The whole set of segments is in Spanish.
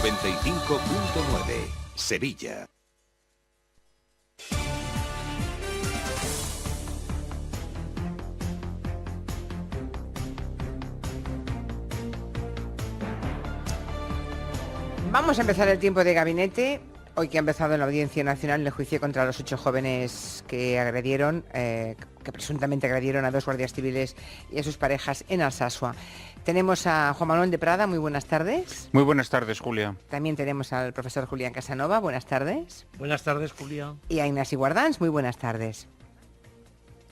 95.9, Sevilla. Vamos a empezar el tiempo de gabinete. Hoy que ha empezado en la Audiencia Nacional el juicio contra los 8 jóvenes que presuntamente agredieron a 2 guardias civiles y a sus parejas en Alsasua. Tenemos a Juan Manuel de Prada, muy buenas tardes. Muy buenas tardes, Julia. También tenemos al profesor Julián Casanova, buenas tardes. Buenas tardes, Julia. Y a Ignasi Guardans, muy buenas tardes.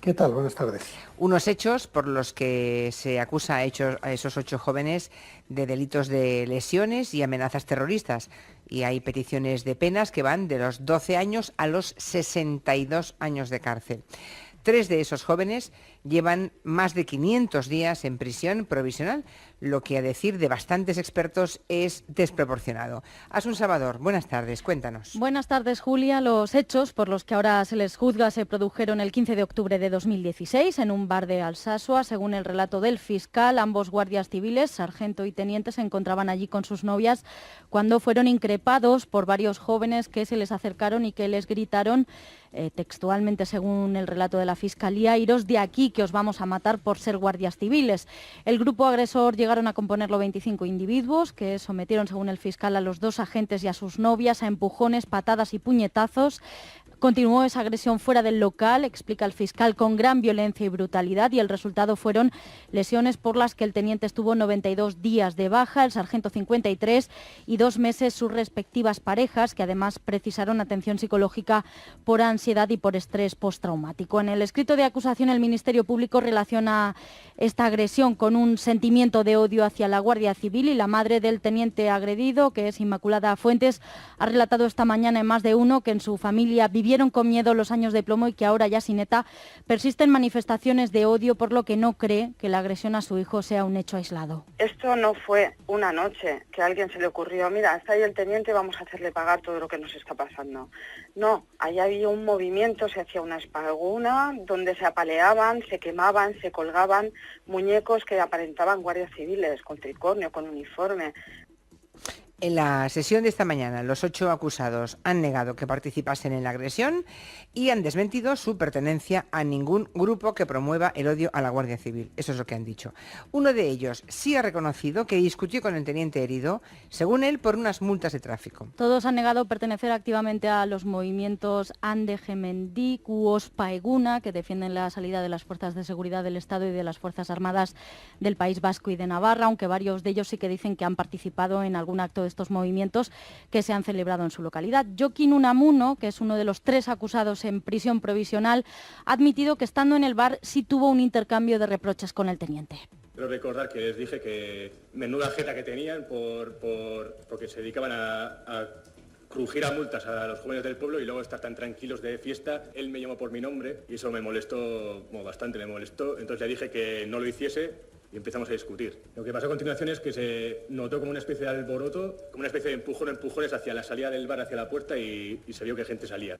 ¿Qué tal? Buenas tardes. Unos hechos por los que se acusa a esos 8 jóvenes de delitos de lesiones y amenazas terroristas. Y hay peticiones de penas que van de los 12 años a los 62 años de cárcel. 3 de esos jóvenes llevan más de 500 días en prisión provisional, lo que a decir de bastantes expertos es desproporcionado. Asun Salvador, buenas tardes, cuéntanos. Buenas tardes, Julia. Los hechos por los que ahora se les juzga se produjeron el 15 de octubre de 2016 en un bar de Alsasua. Según el relato del fiscal, ambos guardias civiles, sargento y teniente, se encontraban allí con sus novias cuando fueron increpados por varios jóvenes que se les acercaron y que les gritaron textualmente, según el relato de la fiscalía: iros de aquí que os vamos a matar por ser guardias civiles. El grupo agresor llegaron a componerlo 25 individuos que sometieron, según el fiscal, a los 2 agentes y a sus novias a empujones, patadas y puñetazos. Continuó esa agresión fuera del local, explica el fiscal, con gran violencia y brutalidad, y el resultado fueron lesiones por las que el teniente estuvo 92 días de baja, el sargento 53 y 2 meses sus respectivas parejas, que además precisaron atención psicológica por ansiedad y por estrés postraumático. En el escrito de acusación, el Ministerio Público relaciona esta agresión con un sentimiento de odio hacia la Guardia Civil, y la madre del teniente agredido, que es Inmaculada Fuentes, ha relatado esta mañana en Más de Uno que en su familia vivieron con miedo los años de plomo y que ahora, ya sin ETA, persisten manifestaciones de odio, por lo que no cree que la agresión a su hijo sea un hecho aislado. Esto no fue una noche que a alguien se le ocurrió: mira, está ahí el teniente, vamos a hacerle pagar todo lo que nos está pasando. No, ahí había un movimiento, se hacía una espalguna donde se apaleaban, se quemaban, se colgaban muñecos que aparentaban guardias civiles, con tricornio, con uniforme. En la sesión de esta mañana, los 8 acusados han negado que participasen en la agresión y han desmentido su pertenencia a ningún grupo que promueva el odio a la Guardia Civil. Eso es lo que han dicho. Uno de ellos sí ha reconocido que discutió con el teniente herido, según él, por unas multas de tráfico. Todos han negado pertenecer activamente a los movimientos Ande Gemendik u Ospa Eguna, que defienden la salida de las fuerzas de seguridad del Estado y de las Fuerzas Armadas del País Vasco y de Navarra, aunque varios de ellos sí que dicen que han participado en algún acto de estos movimientos que se han celebrado en su localidad. Joaquín Unamuno, que es uno de los 3 acusados en prisión provisional, ha admitido que estando en el bar sí tuvo un intercambio de reproches con el teniente. Quiero recordar que les dije que menuda jeta que tenían porque se dedicaban a crujir a multas a los jóvenes del pueblo y luego estar tan tranquilos de fiesta. Él me llamó por mi nombre y eso me molestó, bastante me molestó. Entonces le dije que no lo hiciese y empezamos a discutir. Lo que pasó a continuación es que se notó como una especie de alboroto, como una especie de empujones hacia la salida del bar, hacia la puerta, y se vio que gente salía.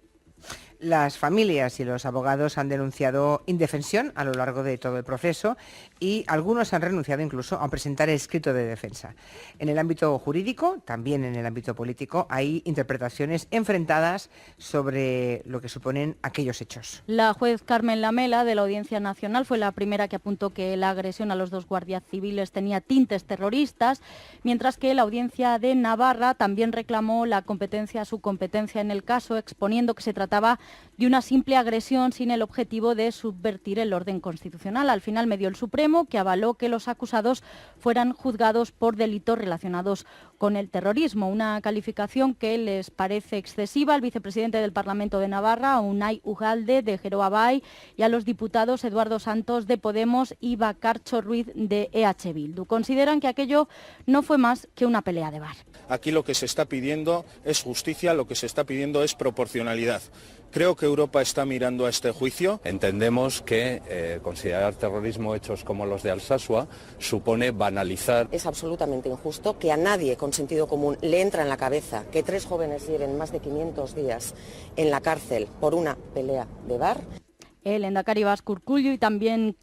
Las familias y los abogados han denunciado indefensión a lo largo de todo el proceso y algunos han renunciado incluso a presentar el escrito de defensa. En el ámbito jurídico, también en el ámbito político, hay interpretaciones enfrentadas sobre lo que suponen aquellos hechos. La juez Carmen Lamela, de la Audiencia Nacional, fue la primera que apuntó que la agresión a los 2 guardias civiles tenía tintes terroristas, mientras que la Audiencia de Navarra también reclamó su competencia en el caso, exponiendo que se trataba de una simple agresión sin el objetivo de subvertir el orden constitucional. Al final medió el Supremo, que avaló que los acusados fueran juzgados por delitos relacionados con el terrorismo, una calificación que les parece excesiva al vicepresidente del Parlamento de Navarra, a Unai Ugalde, de Geroa Bai, y a los diputados Eduardo Santos, de Podemos, y Bakartxo Ruiz, de EH Bildu. Consideran que aquello no fue más que una pelea de bar. Aquí lo que se está pidiendo es justicia, lo que se está pidiendo es proporcionalidad. Creo que Europa está mirando a este juicio. Entendemos que considerar terrorismo hechos como los de Alsasua supone banalizar. Es absolutamente injusto que a nadie con sentido común le entra en la cabeza que 3 jóvenes lleven más de 500 días en la cárcel por una pelea de bar. el lehendakari vasco Urkullu y también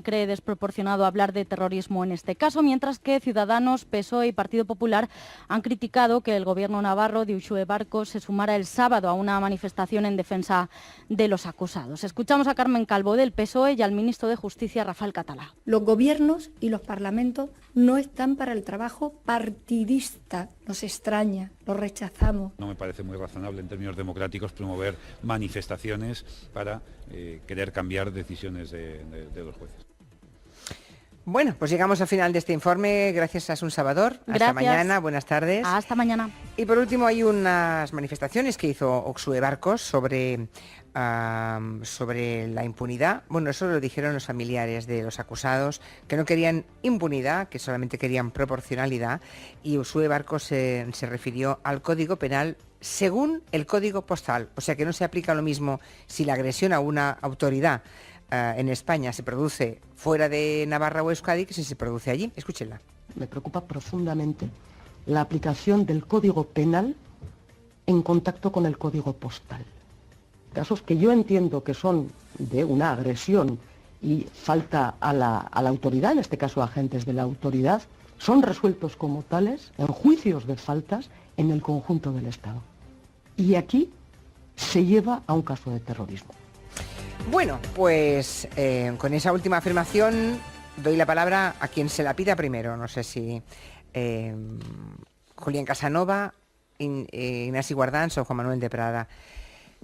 cree desproporcionado hablar de terrorismo en este caso, mientras que Ciudadanos, PSOE y Partido Popular han criticado que el gobierno navarro de Uxue Barkos se sumara el sábado a una manifestación en defensa de los acusados. Escuchamos a Carmen Calvo del PSOE y al ministro de Justicia, Rafael Catalá. Los gobiernos y los parlamentos no están para el trabajo partidista. Nos extraña, lo rechazamos. No me parece muy razonable en términos democráticos promover manifestaciones para querer cambiar decisiones de los jueces. Bueno, pues llegamos al final de este informe. Gracias a Asun Salvador. Hasta mañana. Buenas tardes. Hasta mañana. Y por último hay unas manifestaciones que hizo Uxue Barkos sobre la impunidad. Bueno, eso lo dijeron los familiares de los acusados, que no querían impunidad, que solamente querían proporcionalidad. Y Uxue Barkos se refirió al Código Penal según el Código Postal. O sea que no se aplica lo mismo si la agresión a una autoridad en España se produce fuera de Navarra o Euskadi que si se produce allí. Escúchenla. Me preocupa profundamente la aplicación del Código Penal en contacto con el Código Postal. Casos que yo entiendo que son de una agresión y falta a la autoridad, en este caso a agentes de la autoridad, son resueltos como tales en juicios de faltas en el conjunto del Estado. Y aquí se lleva a un caso de terrorismo. Bueno, pues con esa última afirmación doy la palabra a quien se la pida primero. No sé si Julián Casanova, Ignasi Guardans o Juan Manuel de Prada.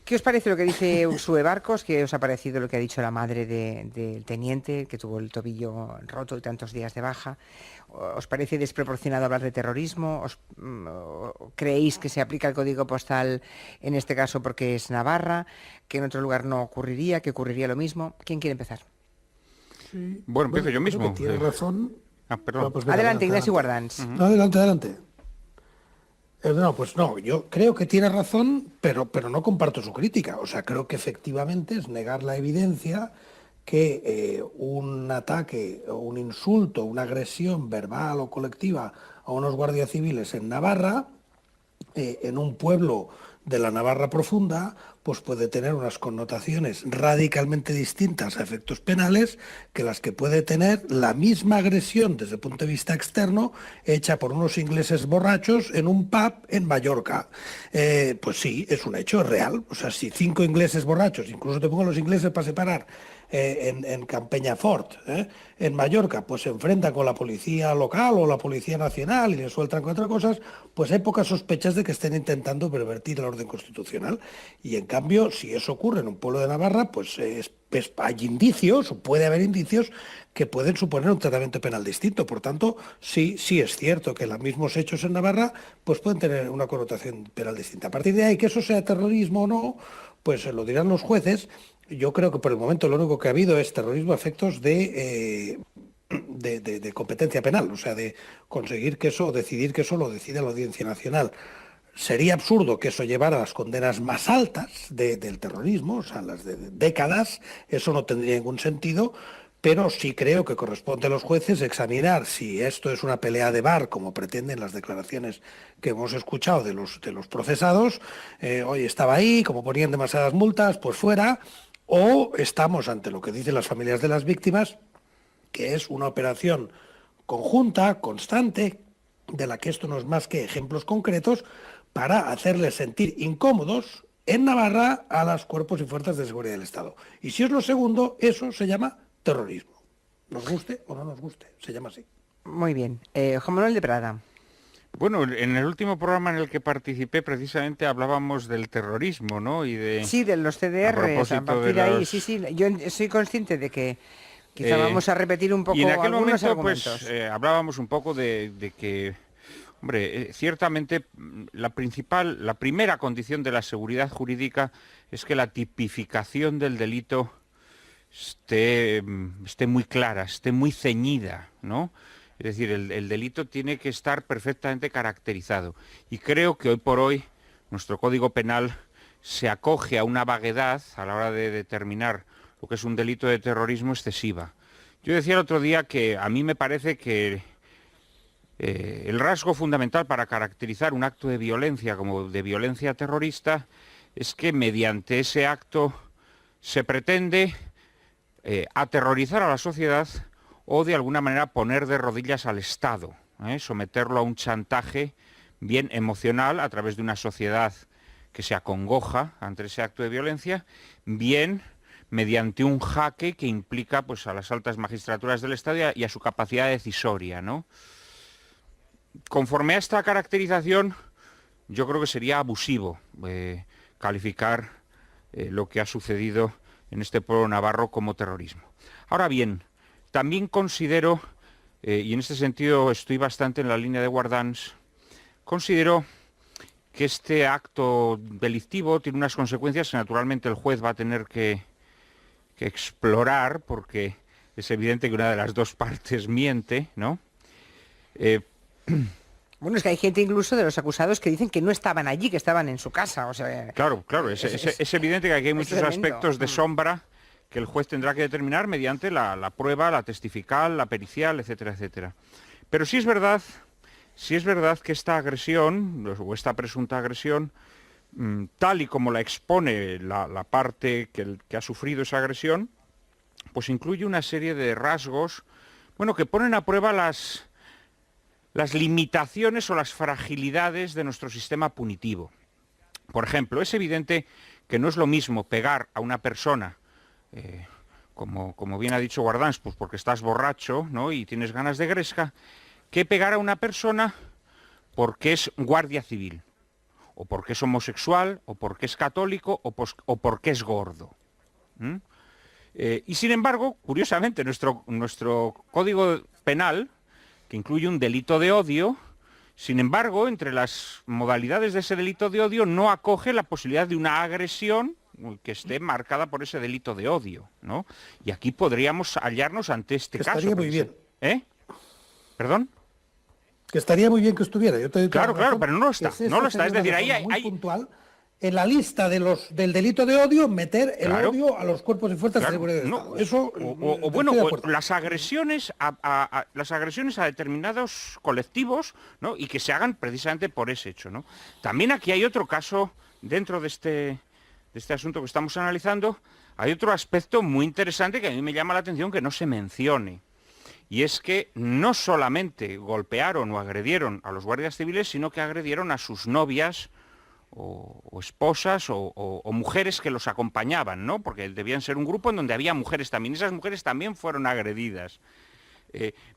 ¿Qué os parece lo que dice Uxue Barkos? ¿Qué os ha parecido lo que ha dicho la madre del teniente, que tuvo el tobillo roto y tantos días de baja? ¿Os parece desproporcionado hablar de terrorismo? ¿Creéis que se aplica el Código Postal en este caso porque es Navarra, que en otro lugar no ocurriría, que ocurriría lo mismo? ¿Quién quiere empezar? Sí. Bueno, empiezo yo mismo. Tiene razón. Perdón. Pues venga, adelante, Ignasi Guardans. Adelante. No, pues no, yo creo que tiene razón, pero no comparto su crítica. O sea, creo que efectivamente es negar la evidencia que un ataque o un insulto, una agresión verbal o colectiva a unos guardias civiles en Navarra, en un pueblo de la Navarra profunda, pues puede tener unas connotaciones radicalmente distintas a efectos penales que las que puede tener la misma agresión desde el punto de vista externo hecha por unos ingleses borrachos en un pub en Mallorca. Pues sí, es un hecho real. O sea, si 5 ingleses borrachos, incluso te pongo los ingleses para separar, en Campeñafort, en Mallorca, pues se enfrentan con la policía local o la policía nacional y les sueltan contra cosas, pues hay pocas sospechas de que estén intentando pervertir el orden constitucional. Y en cambio, si eso ocurre en un pueblo de Navarra, pues hay indicios, o puede haber indicios, que pueden suponer un tratamiento penal distinto. Por tanto, sí es cierto que los mismos hechos en Navarra pues pueden tener una connotación penal distinta. A partir de ahí, que eso sea terrorismo o no, pues lo dirán los jueces. Yo creo que por el momento lo único que ha habido es terrorismo a efectos de competencia penal, o sea, de conseguir que eso, decidir que eso lo decida la Audiencia Nacional. Sería absurdo que eso llevara a las condenas más altas del terrorismo, o sea, las de décadas, eso no tendría ningún sentido, pero sí creo que corresponde a los jueces examinar si esto es una pelea de bar, como pretenden las declaraciones que hemos escuchado de los procesados, hoy estaba ahí, como ponían demasiadas multas, pues fuera, o estamos ante lo que dicen las familias de las víctimas, que es una operación conjunta, constante, de la que esto no es más que ejemplos concretos, para hacerles sentir incómodos en Navarra a los cuerpos y fuerzas de seguridad del Estado. Y si es lo segundo, eso se llama terrorismo. Nos guste o no nos guste, se llama así. Muy bien. Juan Manuel de Prada. Bueno, en el último programa en el que participé precisamente hablábamos del terrorismo, ¿no? Y de... Sí, de los CDR, a partir de ahí, sí, yo soy consciente de que quizá vamos a repetir un poco y en aquel algunos momento, argumentos. Pues, hablábamos un poco de que, hombre, ciertamente la primera condición de la seguridad jurídica es que la tipificación del delito esté muy clara, esté muy ceñida, ¿no? Es decir, el delito tiene que estar perfectamente caracterizado. Y creo que hoy por hoy nuestro Código Penal se acoge a una vaguedad a la hora de determinar lo que es un delito de terrorismo excesiva. Yo decía el otro día que a mí me parece que el rasgo fundamental para caracterizar un acto de violencia como de violencia terrorista es que mediante ese acto se pretende aterrorizar a la sociedad o de alguna manera poner de rodillas al Estado, someterlo a un chantaje bien emocional a través de una sociedad que se acongoja ante ese acto de violencia, bien mediante un jaque que implica pues, a las altas magistraturas del Estado y a su capacidad decisoria, ¿no? Conforme a esta caracterización, yo creo que sería abusivo calificar lo que ha sucedido en este pueblo navarro como terrorismo. Ahora bien, también considero, y en este sentido estoy bastante en la línea de Guardans, considero que este acto delictivo tiene unas consecuencias que naturalmente el juez va a tener que explorar, porque es evidente que una de las dos partes miente, ¿no? Bueno, es que hay gente incluso de los acusados que dicen que no estaban allí, que estaban en su casa. O sea, claro, es evidente que aquí hay muchos aspectos de sombra que el juez tendrá que determinar mediante la prueba, la testifical, la pericial, etcétera, etcétera. Pero sí es verdad que esta agresión, o esta presunta agresión, tal y como la expone la parte que ha sufrido esa agresión, pues incluye una serie de rasgos, bueno, que ponen a prueba las limitaciones o las fragilidades de nuestro sistema punitivo. Por ejemplo, es evidente que no es lo mismo pegar a una persona, como bien ha dicho Guardans, pues porque estás borracho, ¿no?, y tienes ganas de gresca, que pegar a una persona porque es guardia civil, o porque es homosexual, o porque es católico, o porque es gordo. Y sin embargo, curiosamente, nuestro Código Penal, que incluye un delito de odio, sin embargo, entre las modalidades de ese delito de odio no acoge la posibilidad de una agresión que esté marcada por ese delito de odio, ¿no? Y aquí podríamos hallarnos ante este caso. Estaría muy bien. ¿Perdón? Que estaría muy bien que estuviera. Yo te doy claro, pero no lo está. No lo está. Es decir, ahí hay puntual en la lista del delito de odio meter el odio a los cuerpos y fuerzas de seguridad del Estado. Eso, las agresiones a determinados colectivos, ¿no?, y que se hagan precisamente por ese hecho, ¿no? También aquí hay otro caso dentro de este asunto que estamos analizando. Hay otro aspecto muy interesante que a mí me llama la atención que no se mencione. Y es que no solamente golpearon o agredieron a los guardias civiles, sino que agredieron a sus novias o esposas o mujeres que los acompañaban, ¿no? Porque debían ser un grupo en donde había mujeres también. Esas mujeres también fueron agredidas.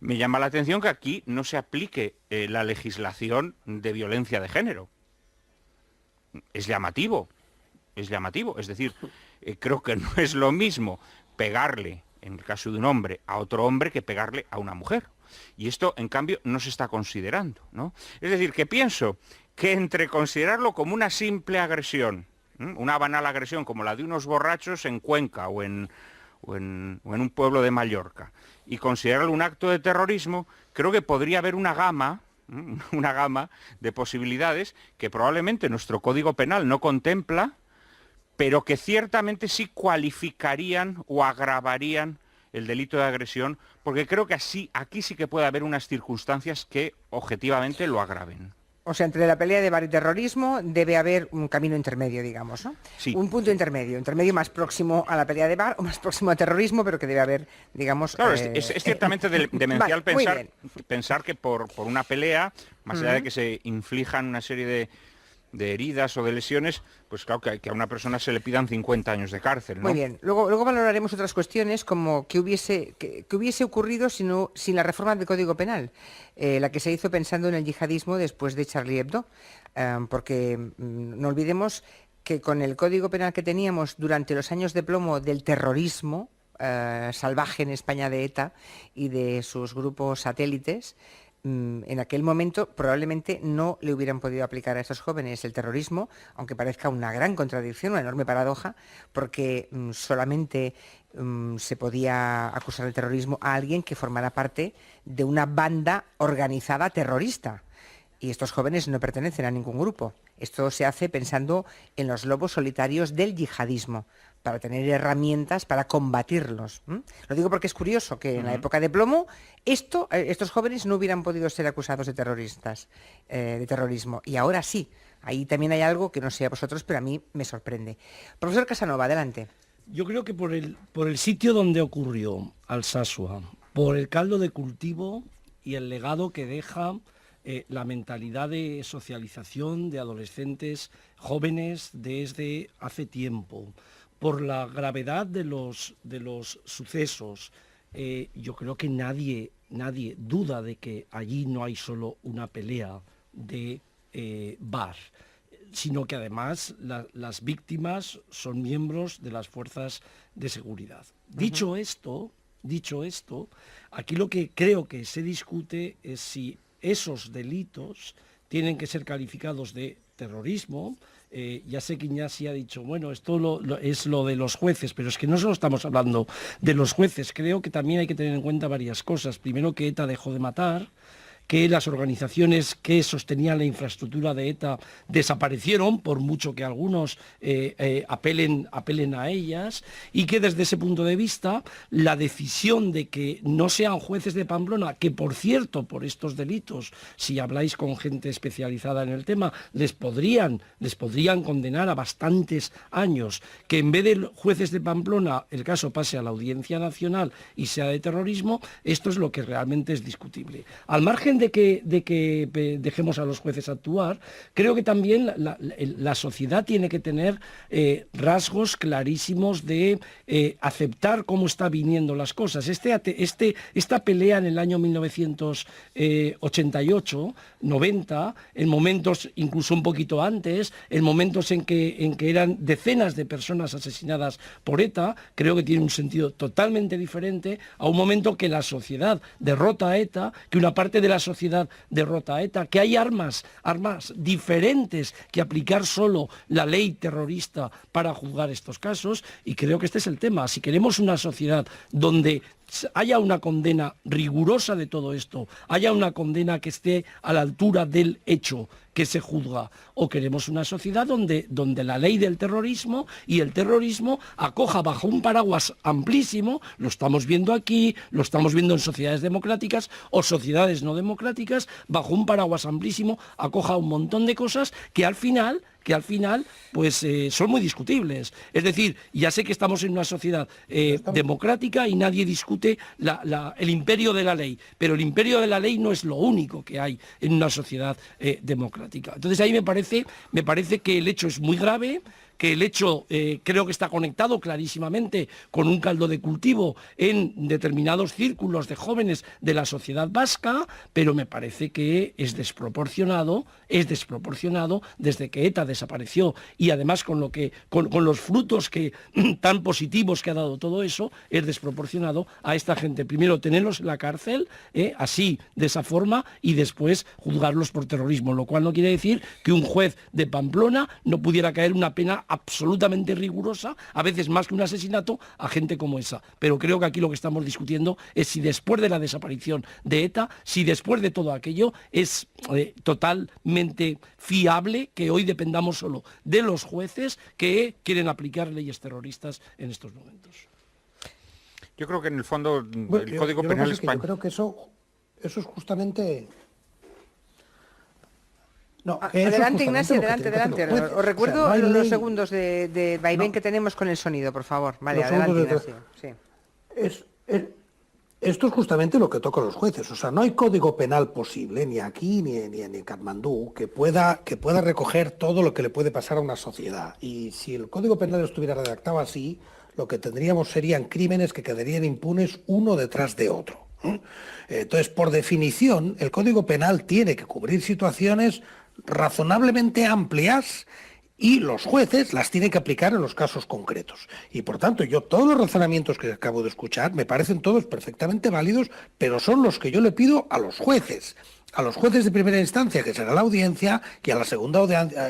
Me llama la atención que aquí no se aplique la legislación de violencia de género. Es llamativo. Es decir, creo que no es lo mismo pegarle, en el caso de un hombre, a otro hombre que pegarle a una mujer. Y esto, en cambio, no se está considerando, ¿no? Es decir, que pienso que entre considerarlo como una simple agresión, una banal agresión como la de unos borrachos en Cuenca o en un pueblo de Mallorca, y considerarlo un acto de terrorismo, creo que podría haber una gama de posibilidades que probablemente nuestro Código Penal no contempla, pero que ciertamente sí cualificarían o agravarían el delito de agresión, porque creo que aquí sí que puede haber unas circunstancias que objetivamente lo agraven. O sea, entre la pelea de bar y terrorismo debe haber un camino intermedio, digamos, ¿no? Sí. Un punto intermedio más próximo a la pelea de bar o más próximo a terrorismo, pero que debe haber, digamos... Claro, es ciertamente demencial pensar que por una pelea, más allá de que se inflijan una serie de heridas o de lesiones, pues claro que a una persona se le pidan 50 años de cárcel, ¿no? Muy bien. Luego valoraremos otras cuestiones como qué hubiese ocurrido sin la reforma del Código Penal, la que se hizo pensando en el yihadismo después de Charlie Hebdo, porque no olvidemos que con el Código Penal que teníamos durante los años de plomo del terrorismo salvaje en España de ETA y de sus grupos satélites, en aquel momento probablemente no le hubieran podido aplicar a esos jóvenes el terrorismo, aunque parezca una gran contradicción, una enorme paradoja, porque solamente se podía acusar de terrorismo a alguien que formara parte de una banda organizada terrorista. Y estos jóvenes no pertenecen a ningún grupo. Esto se hace pensando en los lobos solitarios del yihadismo, para tener herramientas para combatirlos. Lo digo porque es curioso que en la época de plomo estos jóvenes no hubieran podido ser acusados de terroristas, de terrorismo. Y ahora sí. Ahí también hay algo que no sé a vosotros, pero a mí me sorprende. Profesor Casanova, adelante. Yo creo que por el sitio donde ocurrió, Alsasua, por el caldo de cultivo y el legado que deja la mentalidad de socialización de adolescentes jóvenes desde hace tiempo, por la gravedad de los sucesos, yo creo que nadie duda de que allí no hay solo una pelea de bar, sino que además las víctimas son miembros de las fuerzas de seguridad. Dicho esto, aquí lo que creo que se discute es si esos delitos tienen que ser calificados de terrorismo. Ya sé que Iñasi ha dicho, bueno, esto es lo de los jueces, pero es que no solo estamos hablando de los jueces, creo que también hay que tener en cuenta varias cosas. Primero, que ETA dejó de matar, que las organizaciones que sostenían la infraestructura de ETA desaparecieron, por mucho que algunos apelen a ellas, y que desde ese punto de vista la decisión de que no sean jueces de Pamplona, que por cierto, por estos delitos, si habláis con gente especializada en el tema, les podrían condenar a bastantes años, que en vez de jueces de Pamplona el caso pase a la Audiencia Nacional y sea de terrorismo, esto es lo que realmente es discutible. Al margen de que dejemos a los jueces actuar, creo que también la sociedad tiene que tener rasgos clarísimos de aceptar cómo están viniendo las cosas. Esta pelea en el año 1988, 90, en momentos incluso un poquito antes, en momentos en que eran decenas de personas asesinadas por ETA, creo que tiene un sentido totalmente diferente a un momento que la sociedad derrota a ETA, que una parte de la sociedad derrota a ETA, que hay armas diferentes que aplicar solo la ley terrorista para juzgar estos casos, y creo que este es el tema. Si queremos una sociedad donde haya una condena rigurosa de todo esto, haya una condena que esté a la altura del hecho que se juzga, o queremos una sociedad donde la ley del terrorismo y el terrorismo acoja bajo un paraguas amplísimo, lo estamos viendo aquí, lo estamos viendo en sociedades democráticas o sociedades no democráticas, bajo un paraguas amplísimo acoja un montón de cosas que al final pues son muy discutibles. Es decir, ya sé que estamos en una sociedad democrática y nadie discute el imperio de la ley, pero el imperio de la ley no es lo único que hay en una sociedad democrática. Entonces ahí me parece que el hecho es muy grave, que el hecho creo que está conectado clarísimamente con un caldo de cultivo en determinados círculos de jóvenes de la sociedad vasca, pero me parece que es desproporcionado desde que ETA desapareció, y además con los frutos tan positivos que ha dado todo eso, es desproporcionado a esta gente. Primero tenerlos en la cárcel, así, de esa forma, y después juzgarlos por terrorismo, lo cual no quiere decir que un juez de Pamplona no pudiera caer una pena absolutamente rigurosa, a veces más que un asesinato, a gente como esa. Pero creo que aquí lo que estamos discutiendo es si después de la desaparición de ETA, si después de todo aquello es totalmente fiable que hoy dependamos solo de los jueces que quieren aplicar leyes terroristas en estos momentos. Yo creo que en el fondo el Código Penal español... Yo creo que eso es justamente... No, adelante, Ignacio, adelante. Os recuerdo los segundos de vaivén que tenemos con el sonido, por favor. Vale, adelante, Ignacio. Sí. Esto es justamente lo que toca a los jueces. O sea, no hay código penal posible, ni aquí ni en Katmandú, que pueda recoger todo lo que le puede pasar a una sociedad. Y si el código penal estuviera redactado así, lo que tendríamos serían crímenes que quedarían impunes uno detrás de otro. Entonces, por definición, el código penal tiene que cubrir situaciones razonablemente amplias, y los jueces las tienen que aplicar en los casos concretos. Y por tanto, todos los razonamientos que acabo de escuchar me parecen todos perfectamente válidos, pero son los que yo le pido a los jueces de primera instancia, que será la audiencia, y a la segunda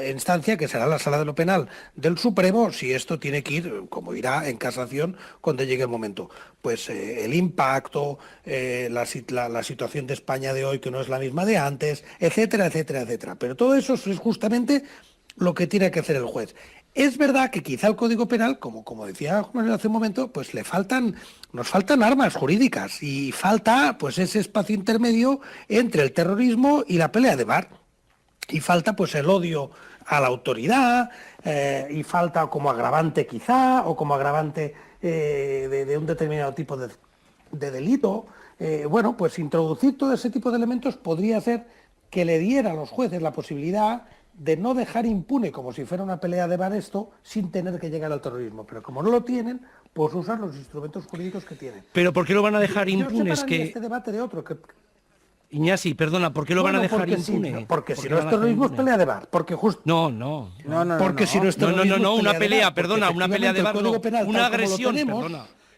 instancia, que será la Sala de lo Penal del Supremo, si esto tiene que ir, como irá en casación cuando llegue el momento. Pues el impacto, la situación de España de hoy, que no es la misma de antes, etcétera, etcétera, etcétera. Pero todo eso es justamente lo que tiene que hacer el juez. Es verdad que quizá el Código Penal, como decía Juan Manuel hace un momento, pues nos faltan armas jurídicas, y falta pues ese espacio intermedio entre el terrorismo y la pelea de bar. Y falta pues el odio a la autoridad, y falta como agravante quizá, o como agravante de un determinado tipo de delito. Bueno, pues introducir todo ese tipo de elementos podría hacer que le diera a los jueces la posibilidad de no dejar impune, como si fuera una pelea de bar, esto, sin tener que llegar al terrorismo. Pero como no lo tienen, pues usan los instrumentos jurídicos que tienen. ¿Pero por qué lo van a dejar impunes? Yo Que este debate de otro. Iñasi, perdona, ¿por qué lo van a dejar impune? Porque si no es terrorismo es pelea de bar. Porque justo. No. Porque si no es terrorismo no, es una pelea, bar, perdona, una pelea de bar, no, una agresión,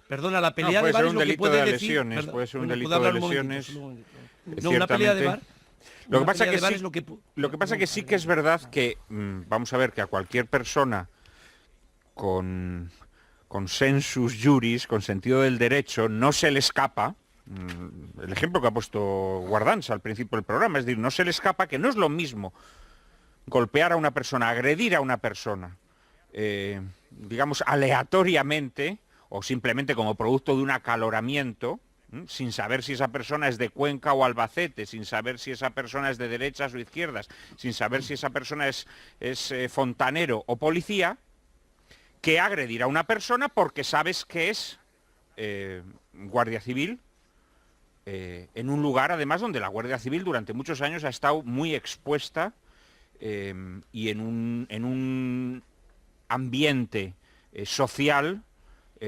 perdona, la pelea de bar es lo que puede decir. Lesiones, puede ser un delito de lesiones. No, una pelea de bar. Lo que pasa que sí que es verdad que, vamos a ver, que a cualquier persona con sensus juris, con sentido del derecho, no se le escapa, el ejemplo que ha puesto Guardans al principio del programa, es decir, no se le escapa que no es lo mismo golpear a una persona, agredir a una persona, digamos, aleatoriamente, o simplemente como producto de un acaloramiento, sin saber si esa persona es de Cuenca o Albacete, sin saber si esa persona es de derechas o izquierdas, sin saber si esa persona es fontanero o policía, que agredir a una persona porque sabes que es guardia civil, en un lugar además donde la Guardia Civil durante muchos años ha estado muy expuesta y en un ambiente social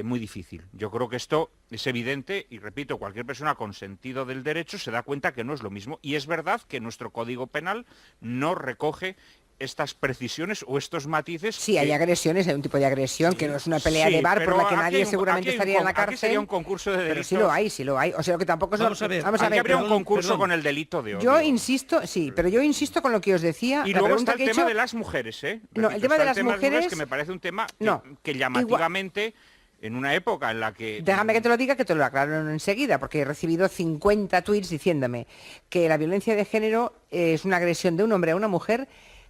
muy difícil. Yo creo que esto es evidente y, repito, cualquier persona con sentido del derecho se da cuenta que no es lo mismo. Y es verdad que nuestro Código Penal no recoge estas precisiones o estos matices. Sí, hay agresiones, hay un tipo de agresión que no es una pelea de bar por la que nadie seguramente estaría en la cárcel. Aquí sería un concurso de delitos. Pero sí lo hay. O sea, lo que tampoco es... Vamos a ver. Aquí habría un concurso con el delito de odio. Yo insisto, pero yo insisto con lo que os decía. Y luego está el tema de las mujeres, Repito, no, el tema de las mujeres... que me parece un tema que llamativamente... En una época en la que... Déjame que te lo diga, que te lo aclaro enseguida, porque he recibido 50 tweets diciéndome que la violencia de género es una agresión de un hombre a una mujer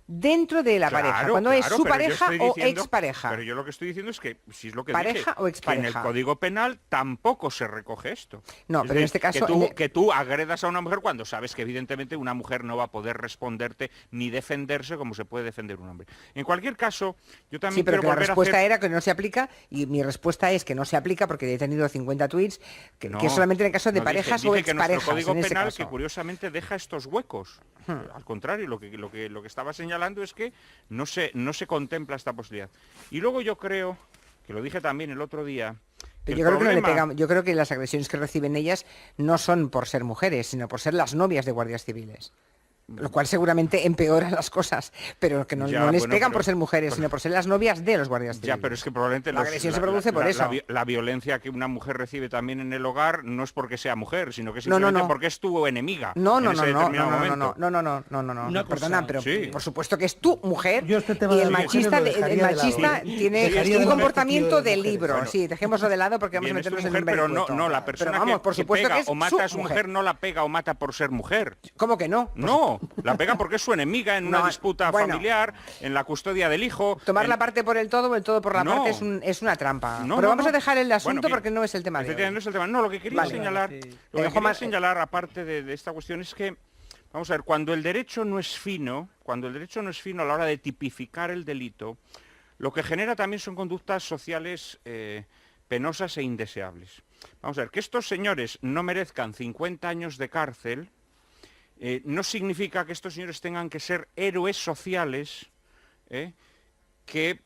dentro de la pareja, cuando es su pareja o expareja. Pero yo lo que estoy diciendo es que, si es lo que pareja dije, o expareja, que en el Código Penal tampoco se recoge esto. No, pero en este caso... Que tú agredas a una mujer cuando sabes que evidentemente una mujer no va a poder responderte ni defenderse como se puede defender un hombre. En cualquier caso, yo también pero quiero que la respuesta era que no se aplica, y mi respuesta es que no se aplica porque he tenido 50 tweets, que solamente en el caso de parejas o exparejas. Dije que nuestro Código Penal, que curiosamente deja estos huecos. Al contrario, lo que estaba señalando es que no se contempla esta posibilidad. Y luego yo creo, que lo dije también el otro día, yo creo que las agresiones que reciben ellas no son por ser mujeres, sino por ser las novias de guardias civiles. Lo cual seguramente empeora las cosas, pero que no les pegan por ser mujeres, sino por ser las novias de los guardias civiles. Ya, pero es que probablemente la agresión se produce por eso. La violencia que una mujer recibe también en el hogar no es porque sea mujer, sino que simplemente porque es tu enemiga. No, perdona, pero sí, por supuesto que es tu mujer y el machista tiene un comportamiento de libro. Bueno, sí, dejémoslo de lado porque vamos a meternos en un vericueto. Pero no, la persona que pega o mata a su mujer no la pega o mata por ser mujer. ¿Cómo que no? No. La pega porque es su enemiga en una disputa familiar, en la custodia del hijo. Tomar la parte por el todo o el todo por la parte es una trampa. Pero vamos a dejar el asunto porque no es el tema de hoy. No es el tema. No, lo que quería señalar, aparte de esta cuestión, es que, vamos a ver, cuando el derecho no es fino a la hora de tipificar el delito, lo que genera también son conductas sociales penosas e indeseables. Vamos a ver, que estos señores no merezcan 50 años de cárcel, no significa que estos señores tengan que ser héroes sociales que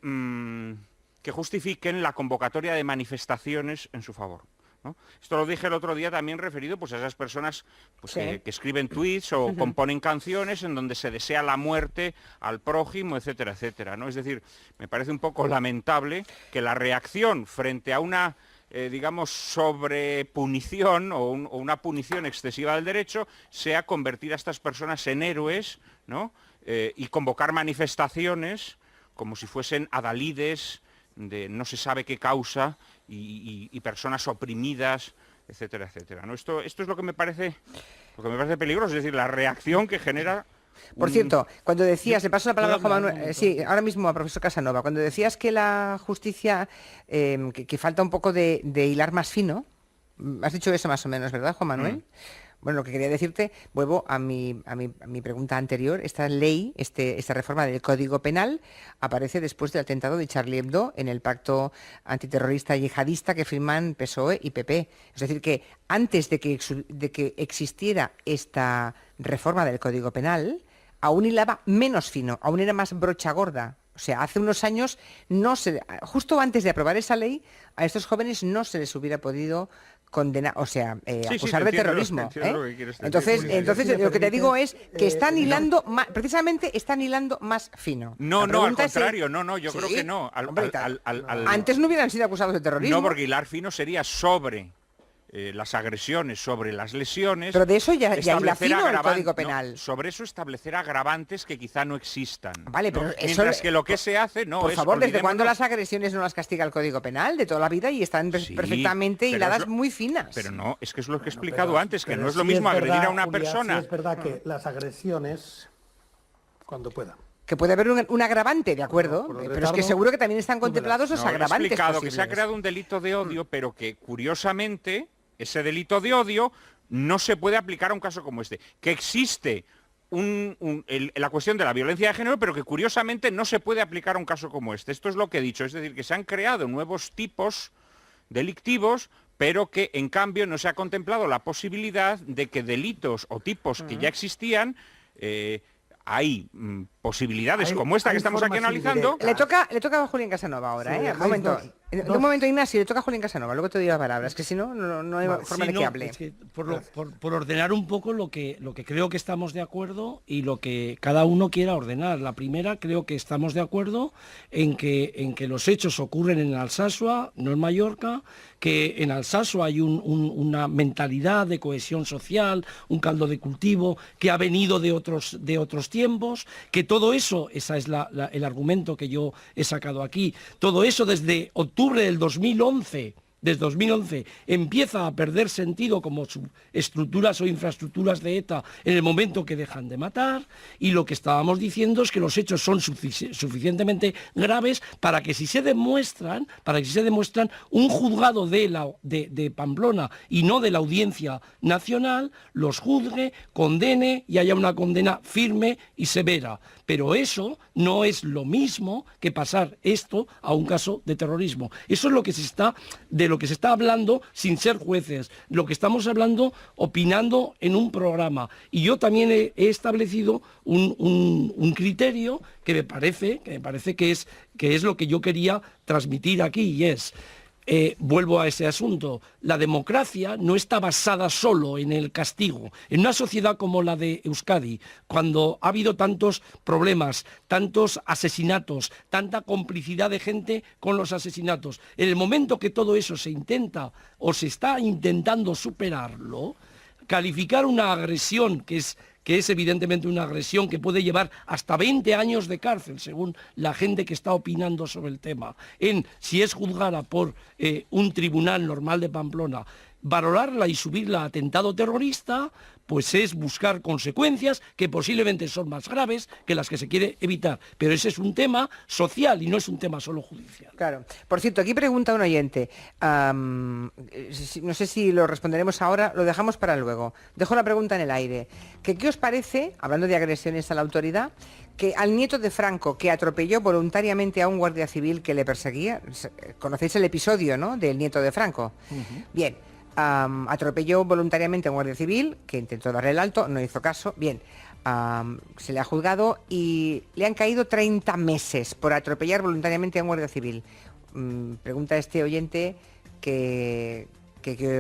justifiquen la convocatoria de manifestaciones en su favor, ¿no? Esto lo dije el otro día también referido pues, a esas personas que escriben tweets o componen canciones en donde se desea la muerte al prójimo, etcétera, etcétera, ¿no? Es decir, me parece un poco lamentable que la reacción frente a una digamos, sobrepunición o una punición excesiva del derecho sea convertir a estas personas en héroes, ¿no? Y convocar manifestaciones como si fuesen adalides de no se sabe qué causa y personas oprimidas, etcétera, etcétera, ¿no? Esto es lo que me parece peligroso, es decir, la reacción que genera... Por cierto, cuando decías, le paso la palabra a Juan Manuel, sí, ahora mismo a profesor Casanova, cuando decías que la justicia, que falta un poco de hilar más fino, has dicho eso más o menos, ¿verdad, Juan Manuel? Bueno, lo que quería decirte, vuelvo a mi pregunta anterior. Esta ley, esta reforma del Código Penal, aparece después del atentado de Charlie Hebdo en el pacto antiterrorista yihadista que firman PSOE y PP. Es decir, que antes de que existiera esta reforma del Código Penal, aún hilaba menos fino, aún era más brocha gorda. O sea, hace unos años, justo antes de aprobar esa ley, a estos jóvenes no se les hubiera podido condenar, o sea, acusar de terrorismo. Entonces, lo que te digo es que están hilando, precisamente están hilando más fino. No, al contrario, yo creo que no. Antes no hubieran sido acusados de terrorismo. No, porque hilar fino sería sobre las agresiones, sobre las lesiones. Pero de eso ya hila fino el Código Penal. No, sobre eso establecer agravantes que quizá no existan. Vale, pero mientras que lo que se hace por favor, ¿desde cuándo las agresiones no las castiga el Código Penal? De toda la vida, y están perfectamente hiladas muy finas. Pero no, es que es lo que he explicado antes, que no es lo mismo agredir a una persona. Sí es verdad que las agresiones, cuando puedan. Que puede haber un agravante, de acuerdo, pero es que seguro que también están contemplados los agravantes. He explicado posibles. Que se ha creado un delito de odio, pero que curiosamente ese delito de odio no se puede aplicar a un caso como este. Que existe la cuestión de la violencia de género, pero que curiosamente no se puede aplicar a un caso como este. Esto es lo que he dicho, es decir, que se han creado nuevos tipos delictivos, pero que en cambio no se ha contemplado la posibilidad de que delitos o tipos que ya existían, hay posibilidades como esta que estamos aquí analizando. Le toca a Julián Casanova ahora, sí, un momento, Ignacio, le toca a Julián Casanova, luego te doy la palabra, es que si no, no hay forma de que hable. Es que por ordenar un poco lo que creo que estamos de acuerdo y lo que cada uno quiera ordenar. La primera, creo que estamos de acuerdo en que los hechos ocurren en Alsasua, no en Mallorca, que en Alsasua hay una mentalidad de cohesión social, un caldo de cultivo que ha venido de otros tiempos, que todo eso, ese es el argumento que yo he sacado aquí, todo eso desde octubre del 2011, desde 2011 empieza a perder sentido como estructuras o infraestructuras de ETA en el momento que dejan de matar, y lo que estábamos diciendo es que los hechos son suficientemente graves para que si se demuestran, un juzgado de Pamplona y no de la Audiencia Nacional los juzgue, condene y haya una condena firme y severa. Pero eso no es lo mismo que pasar esto a un caso de terrorismo. Eso es de lo que se está hablando sin ser jueces, lo que estamos hablando opinando en un programa. Y yo también he establecido un criterio que me parece que es lo que yo quería transmitir aquí, y es... vuelvo a ese asunto, la democracia no está basada solo en el castigo. En una sociedad como la de Euskadi, cuando ha habido tantos problemas, tantos asesinatos, tanta complicidad de gente con los asesinatos, en el momento que todo eso se intenta o se está intentando superarlo, calificar una agresión que es evidentemente una agresión que puede llevar hasta 20 años de cárcel, según la gente que está opinando sobre el tema, si es juzgada por un tribunal normal de Pamplona, valorarla y subirla a atentado terrorista, pues es buscar consecuencias que posiblemente son más graves que las que se quiere evitar. Pero ese es un tema social y no es un tema solo judicial. Claro. Por cierto, aquí pregunta un oyente. No sé si lo responderemos ahora, lo dejamos para luego. Dejo la pregunta en el aire. ¿Qué os parece, hablando de agresiones a la autoridad, que al nieto de Franco, que atropelló voluntariamente a un guardia civil que le perseguía, conocéis el episodio, ¿no?, del nieto de Franco? Bien. Atropelló voluntariamente a un guardia civil que intentó darle el alto, no hizo caso. Bien, se le ha juzgado y le han caído 30 meses por atropellar voluntariamente a un guardia civil. Pregunta a este oyente qué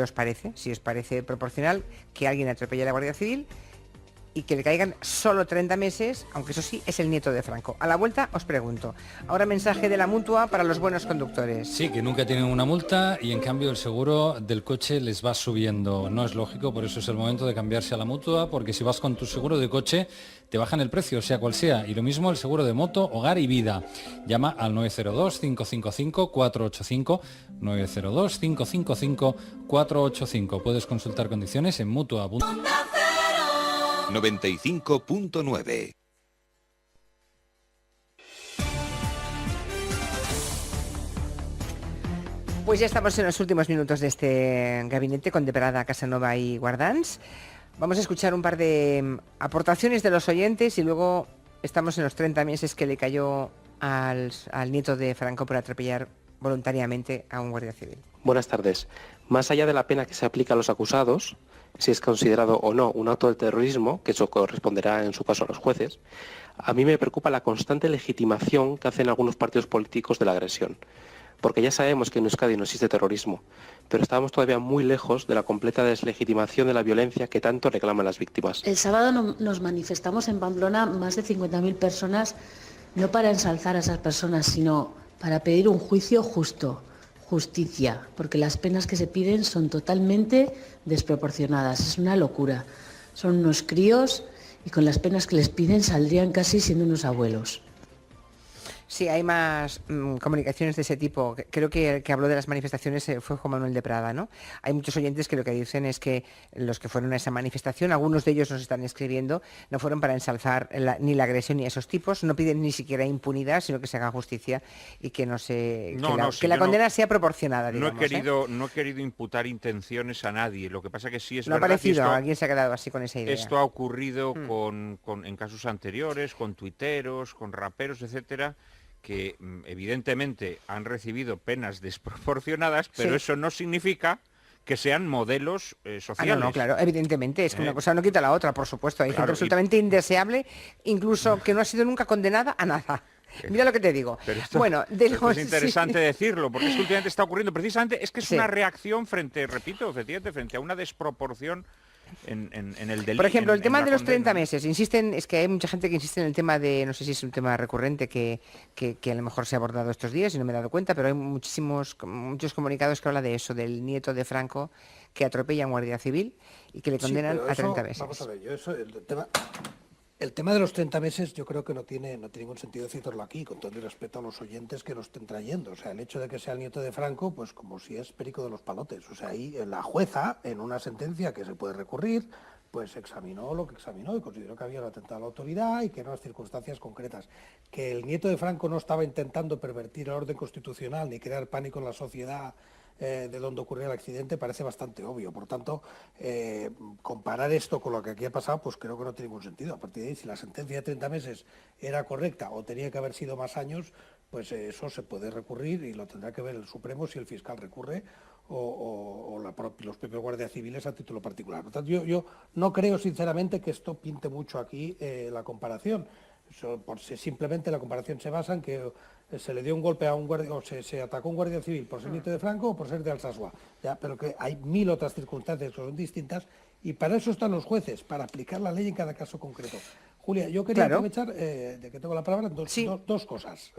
os parece, si os parece proporcional que alguien atropelle a la Guardia Civil y que le caigan solo 30 meses, aunque eso sí, es el nieto de Franco. A la vuelta os pregunto. Ahora mensaje de la Mutua para los buenos conductores. Sí, que nunca tienen una multa y en cambio el seguro del coche les va subiendo. No es lógico, por eso es el momento de cambiarse a la Mutua, porque si vas con tu seguro de coche te bajan el precio, sea cual sea. Y lo mismo el seguro de moto, hogar y vida. Llama al 902-555-485, 902-555-485. Puedes consultar condiciones en Mutua.com. 95.9. Pues ya estamos en los últimos minutos de este gabinete con Debrada, Casanova y Guardans. Vamos a escuchar un par de aportaciones de los oyentes y luego estamos en los 30 meses que le cayó al nieto de Franco por atropellar voluntariamente a un guardia civil. Buenas tardes. Más allá de la pena que se aplica a los acusados, si es considerado o no un acto de terrorismo, que eso corresponderá en su caso a los jueces, a mí me preocupa la constante legitimación que hacen algunos partidos políticos de la agresión. Porque ya sabemos que en Euskadi no existe terrorismo, pero estábamos todavía muy lejos de la completa deslegitimación de la violencia que tanto reclaman las víctimas. El sábado nos manifestamos en Pamplona más de 50.000 personas, no para ensalzar a esas personas, sino para pedir un juicio justo, justicia, porque las penas que se piden son totalmente desproporcionadas, es una locura. Son unos críos y con las penas que les piden saldrían casi siendo unos abuelos. Sí, hay más comunicaciones de ese tipo. Creo que el que habló de las manifestaciones fue Juan Manuel de Prada, ¿no? Hay muchos oyentes que lo que dicen es que los que fueron a esa manifestación, algunos de ellos nos están escribiendo, no fueron para ensalzar ni la agresión ni a esos tipos, no piden ni siquiera impunidad, sino que se haga justicia y que la condena sea proporcionada, digamos. No he querido imputar intenciones a nadie. Lo que pasa que sí es verdad. No ha parecido, alguien se ha quedado así con esa idea. Esto ha ocurrido en casos anteriores, con tuiteros, con raperos, etcétera, que evidentemente han recibido penas desproporcionadas, pero eso no significa que sean modelos sociales. No, claro, evidentemente, es que una cosa no quita la otra, por supuesto. Hay gente absolutamente indeseable, incluso que no ha sido nunca condenada a nada. Mira lo que te digo. Esto es interesante decirlo, porque es que últimamente está ocurriendo precisamente, es que es una reacción frente a una desproporción en el delito. Por ejemplo, el tema de los 30 meses, insisten, es que hay mucha gente que insiste en el tema de, no sé si es un tema recurrente que a lo mejor se ha abordado estos días y no me he dado cuenta, pero hay muchos comunicados que hablan de eso, del nieto de Franco que atropella a un guardia civil y que le condenan a 30 meses. Vamos a ver, el tema de los 30 meses yo creo que no tiene ningún sentido citarlo aquí, con todo el respeto a los oyentes que lo estén trayendo. O sea, el hecho de que sea el nieto de Franco, pues como si es perico de los palotes. O sea, ahí la jueza, en una sentencia que se puede recurrir, pues examinó lo que examinó y consideró que había un atentado a la autoridad y que eran las circunstancias concretas. Que el nieto de Franco no estaba intentando pervertir el orden constitucional ni crear pánico en la sociedad de donde ocurrió el accidente parece bastante obvio. Por tanto, comparar esto con lo que aquí ha pasado, pues creo que no tiene ningún sentido. A partir de ahí, si la sentencia de 30 meses era correcta o tenía que haber sido más años, pues eso se puede recurrir y lo tendrá que ver el Supremo si el fiscal recurre o los propios guardias civiles a título particular. Por tanto, yo no creo sinceramente que esto pinte mucho aquí la comparación. Simplemente la comparación se basa en que se le dio un golpe a un guardia, o se atacó a un guardia civil por ser nieto de Franco o por ser de Alsasua, pero que hay 1000 otras circunstancias que son distintas y para eso están los jueces, para aplicar la ley en cada caso concreto. Julia, yo quería aprovechar de que tengo la palabra dos cosas.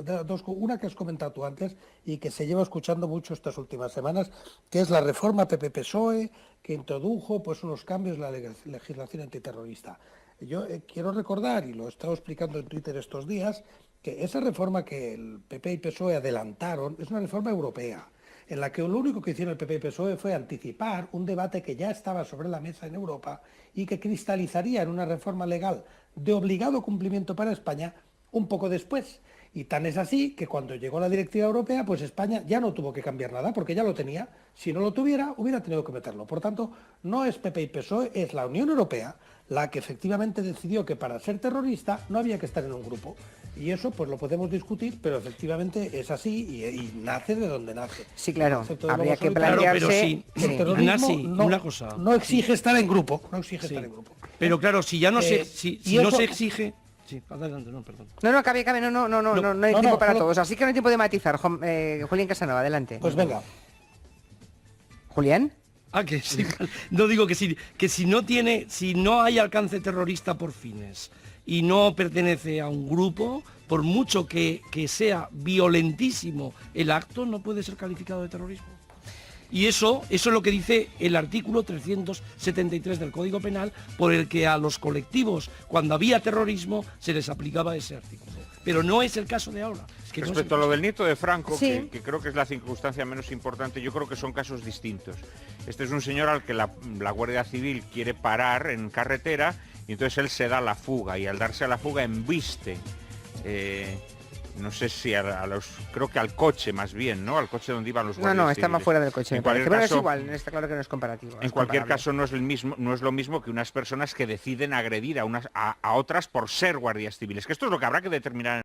Una que has comentado tú antes y que se lleva escuchando mucho estas últimas semanas, que es la reforma PP-PSOE que introdujo pues unos cambios en la legislación antiterrorista. Yo quiero recordar, y lo he estado explicando en Twitter estos días, que esa reforma que el PP y PSOE adelantaron es una reforma europea, en la que lo único que hicieron el PP y PSOE fue anticipar un debate que ya estaba sobre la mesa en Europa y que cristalizaría en una reforma legal de obligado cumplimiento para España un poco después. Y tan es así que cuando llegó la directiva europea, pues España ya no tuvo que cambiar nada porque ya lo tenía. Si no lo tuviera, hubiera tenido que meterlo. Por tanto, no es PP y PSOE, es la Unión Europea la que efectivamente decidió que para ser terrorista no había que estar en un grupo. Y eso pues lo podemos discutir, pero efectivamente es así y nace de donde nace. Sí, claro, habría que plantearse... El terrorismo una cosa. No exige estar en grupo, no exige estar en grupo. Pero claro, si ya no se exige... Sí, adelante, perdón. No, cabe, no hay tiempo para todos, así que no hay tiempo de matizar. Julián Casanova, adelante. Pues venga. ¿Julián? Que sí. No digo que si no hay alcance terrorista por fines y no pertenece a un grupo, por mucho que sea violentísimo el acto, no puede ser calificado de terrorismo. Y eso es lo que dice el artículo 373 del Código Penal, por el que a los colectivos, cuando había terrorismo, se les aplicaba ese artículo. Pero no es el caso de ahora. Es que respecto a lo del nieto de Franco, que creo que es la circunstancia menos importante, yo creo que son casos distintos. Este es un señor al que la Guardia Civil quiere parar en carretera y entonces él se da la fuga y al darse a la fuga embiste no sé si creo que al coche más bien, ¿no? Al coche donde iban los guardias No, está civiles. más fuera del coche, me parece. Pero es igual, está claro que no es comparativo. En cualquier caso no es lo mismo que unas personas que deciden agredir a otras por ser guardias civiles, que esto es lo que habrá que determinar